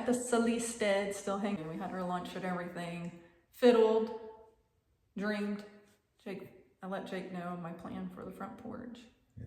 the Sully stead, still hanging. We had our lunch and everything. Fiddled, dreamed. I let Jake know my plan for the front porch. Yeah.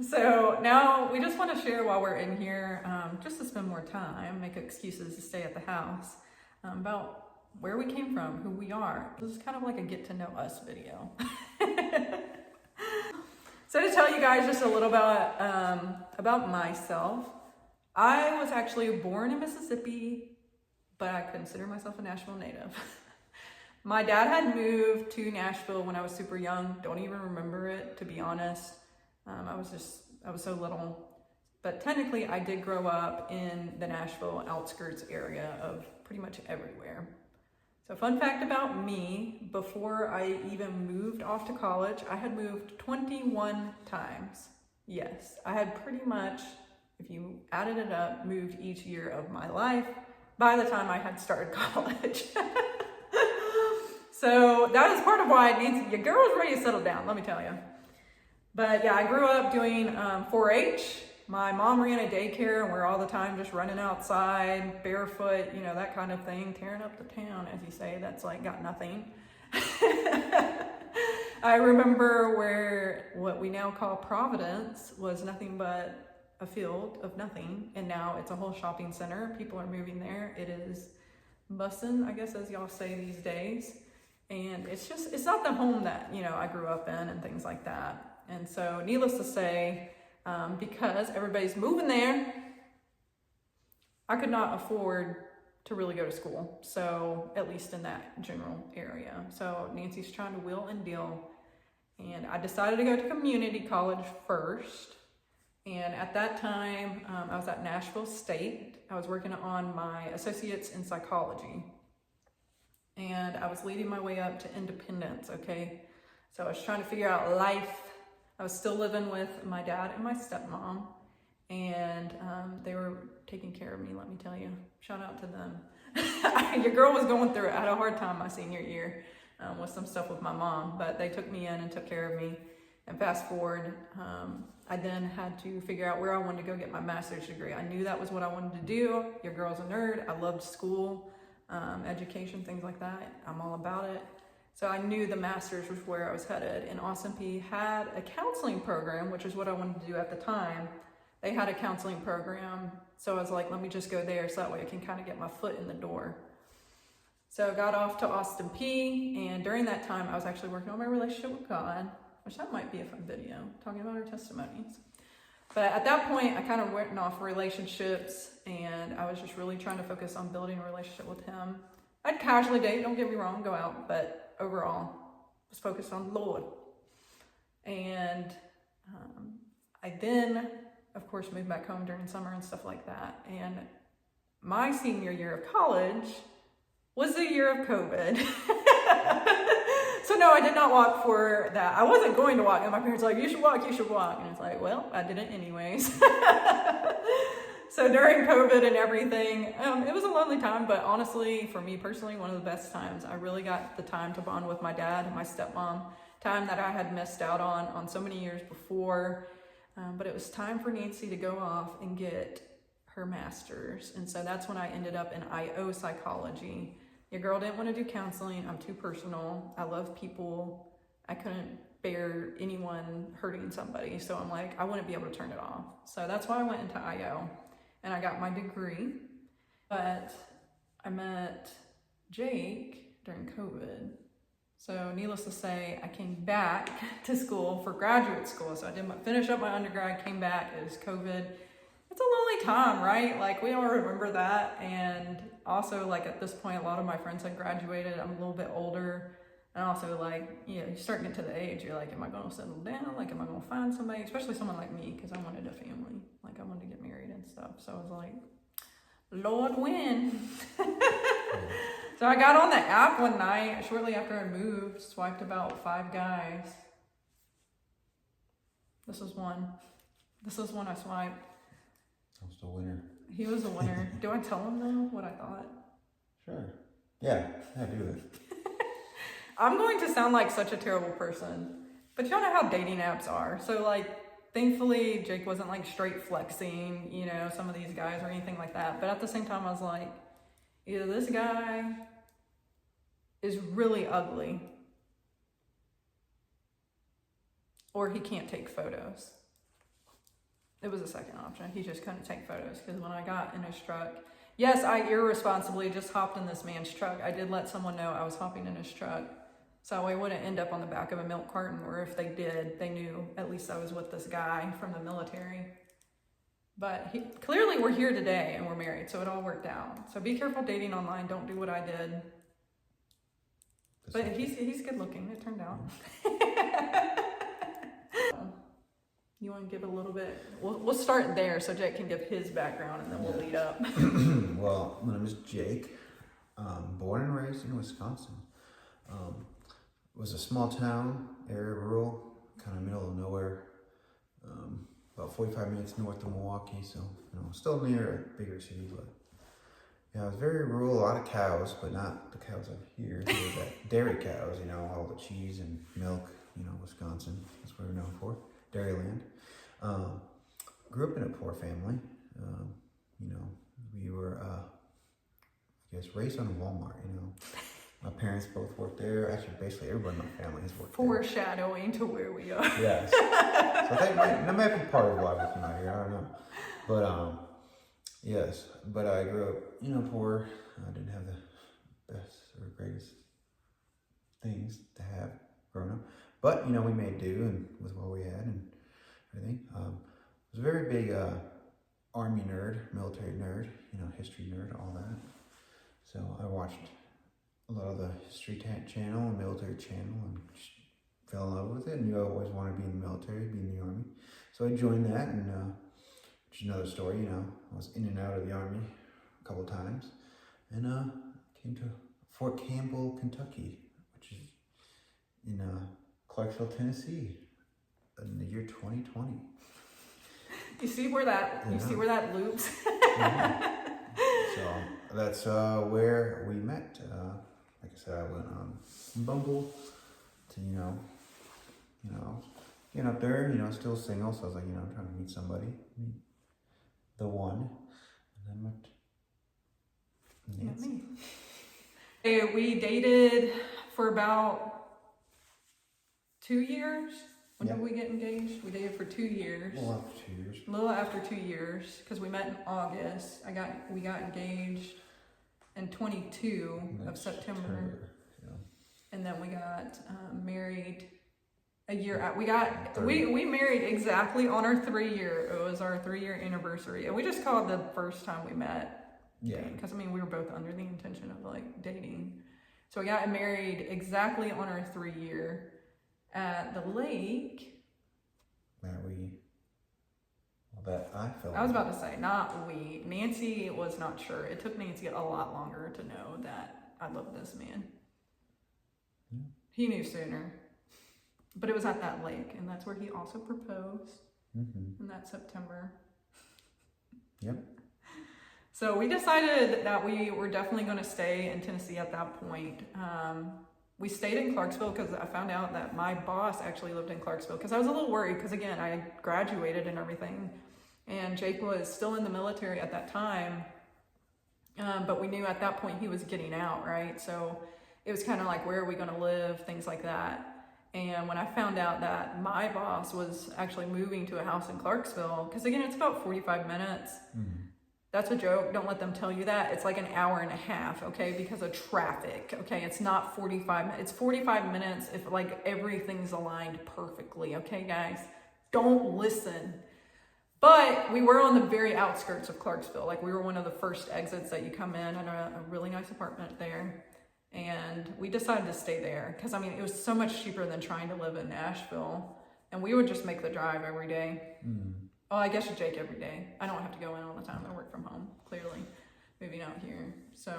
So now we just want to share while we're in here, just to spend more time, make excuses to stay at the house, about where we came from, who we are. This is kind of like a get to know us video. So to tell you guys just a little about myself, I was actually born in Mississippi, but I consider myself a Nashville native. My dad had moved to Nashville when I was super young. Don't even remember it, to be honest. I was so little. But technically, I did grow up in the Nashville outskirts area of pretty much everywhere. So fun fact about me, before I even moved off to college, I had moved 21 times. Yes, I had pretty much, if you added it up, moved each year of my life by the time I had started college. So that is part of why I need your girl is ready to settle down, let me tell you. But yeah, I grew up doing 4-H. My mom ran a daycare and we're all the time just running outside, barefoot, you know, that kind of thing, tearing up the town, as you say. That's like got nothing. I remember where what we now call Providence was nothing but a field of nothing. And now it's a whole shopping center. People are moving there. It is bussin', I guess, as y'all say these days. And it's not the home that, you know, I grew up in and things like that. And so needless to say, because everybody's moving there, I could not afford to really go to school. So at least in that general area. So Nancy's trying to wheel and deal. And I decided to go to community college first. And at that time, I was at Nashville State. I was working on my associates in psychology. And I was leading my way up to independence, okay? So I was trying to figure out life. I was still living with my dad and my stepmom, and they were taking care of me, let me tell you. Shout out to them. Your girl was going through it. I had a hard time my senior year with some stuff with my mom, but they took me in and took care of me. And fast forward, I then had to figure out where I wanted to go get my master's degree. I knew that was what I wanted to do. Your girl's a nerd. I loved school. Education, things like that. I'm all about it. So I knew the master's was where I was headed. And Austin P had a counseling program, which is what I wanted to do at the time. They had a counseling program. So I was like, let me just go there so that way I can kind of get my foot in the door. So I got off to Austin P. And during that time, I was actually working on my relationship with God, which that might be a fun video, talking about our testimonies. But at that point, I kind of went off relationships, and I was just really trying to focus on building a relationship with him. I'd casually date, don't get me wrong, go out, but overall, was focused on the Lord. And I then, of course, moved back home during summer and stuff like that. And my senior year of college was the year of COVID. So no, I did not walk for that. I wasn't going to walk, and my parents were like, you should walk. And it's like, well, I did it anyways. So during COVID and everything, it was a lonely time, but honestly, for me personally, one of the best times. I really got the time to bond with my dad and my stepmom, time that I had missed out on so many years before. But it was time for Nancy to go off and get her master's. And so that's when I ended up in IO psychology. Your girl didn't want to do counseling. I'm too personal. I love people. I couldn't bear anyone hurting somebody. So I'm like, I wouldn't be able to turn it off. So that's why I went into IO and I got my degree. But I met Jake during COVID. So needless to say, I came back to school for graduate school. So I did finish up my undergrad, came back, it was COVID. It's a lonely time, right? Like, we all remember that. And also, like, at this point, a lot of my friends had graduated. I'm a little bit older. And also, like, you know, you start getting to the age, you're like, am I going to settle down? Like, am I going to find somebody? Especially someone like me, because I wanted a family. Like, I wanted to get married and stuff. So I was like, Lord, when? So I got on the app one night, shortly after I moved, swiped about 5 guys. This was one. This was one I swiped. I was the winner. He was a winner. Do I tell him though what I thought? Sure. Yeah, do it. I'm going to sound like such a terrible person, but y'all know how dating apps are. So like, thankfully Jake wasn't like straight flexing, you know, some of these guys or anything like that. But at the same time, I was like, either this guy is really ugly or he can't take photos. It was a second option. He just couldn't take photos because when I got in his truck, yes, I irresponsibly just hopped in this man's truck. I did let someone know I was hopping in his truck so I wouldn't end up on the back of a milk carton, or if they did, they knew at least I was with this guy from the military. But clearly we're here today and we're married, so it all worked out. So be careful dating online. Don't do what I did. But he's good looking, it turned out. You want to give a little bit? We'll start there so Jake can give his background and then we'll lead up. Well, my name is Jake. Born and raised in Wisconsin. It was a small town, area, rural, kind of middle of nowhere. About 45 minutes north of Milwaukee, so still near a bigger city, but yeah, it was very rural. A lot of cows, but not the cows up here. They were that dairy cows, all the cheese and milk. Wisconsin, that's what we're known for. Dairyland. Grew up in a poor family. We were, raised on a Walmart. My parents both worked there. Actually, basically everybody in my family has worked there. Foreshadowing to where we are. Yes. So that might be part of why we came out here. I don't know. But yes. But I grew up, poor. I didn't have the best or greatest things to have growing up. But we made do and with what we had and everything. I was a very big army nerd, military nerd, history nerd, all that. So I watched a lot of the History Channel and Military Channel and just fell in love with it. Knew I always wanted to be in the military, be in the army. So I joined that, and which is another story. I was in and out of the army a couple times, and came to Fort Campbell, Kentucky, which is in Clarksville, Tennessee, in the year 2020. You see where that loops? So that's where we met. Like I said, I went on Bumble to getting up there. Still single, so I was like, I'm trying to meet somebody, meet the one, and then met Nancy. We dated for about 2 years. When did we get engaged? We dated for 2 years. A little after 2 years. A little after 2 years, because we met in August. We got engaged in 22 of September. Yeah. And then we got married a year out. We married exactly on our 3-year. It was our 3-year anniversary, and we just called the first time we met. Yeah. Because we were both under the intention of dating. So we got married exactly on our 3-year at the lake. I was about to say, not we. Nancy was not sure. It took Nancy a lot longer to know that I loved this man. Yeah. He knew sooner. But it was at that lake, and that's where he also proposed in that September. Yep. So we decided that we were definitely going to stay in Tennessee at that point. We stayed in Clarksville because I found out that my boss actually lived in Clarksville, because I was a little worried because, again, I graduated and everything, and Jake was still in the military at that time, but we knew at that point he was getting out, right? So it was kind of like, where are we going to live, things like that. And when I found out that my boss was actually moving to a house in Clarksville, because, again, it's about 45 minutes. That's a joke. Don't let them tell you that. It's like an hour and a half, okay, because of traffic, okay? It's not 45 minutes. It's 45 minutes if, everything's aligned perfectly, okay, guys? Don't listen. But we were on the very outskirts of Clarksville. We were one of the first exits that you come in a really nice apartment there. And we decided to stay there because, it was so much cheaper than trying to live in Nashville. And we would just make the drive every day. Oh, I guess Jake every day. I don't have to go in all the time. I work from home, clearly, moving out here. So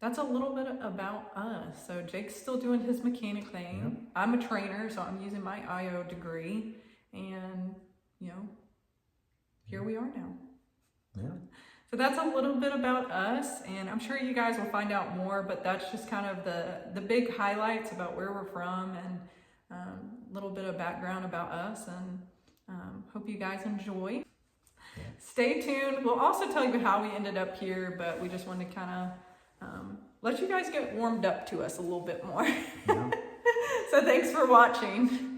that's a little bit about us. So Jake's still doing his mechanic thing. Yep. I'm a trainer, so I'm using my IO degree. And, here we are now. Yeah. So that's a little bit about us, and I'm sure you guys will find out more, but that's just kind of the big highlights about where we're from and a little bit of background about us. And Hope you guys enjoy. Yeah. Stay tuned. We'll also tell you how we ended up here, but we just wanted to kind of let you guys get warmed up to us a little bit more. Yeah. So thanks for watching.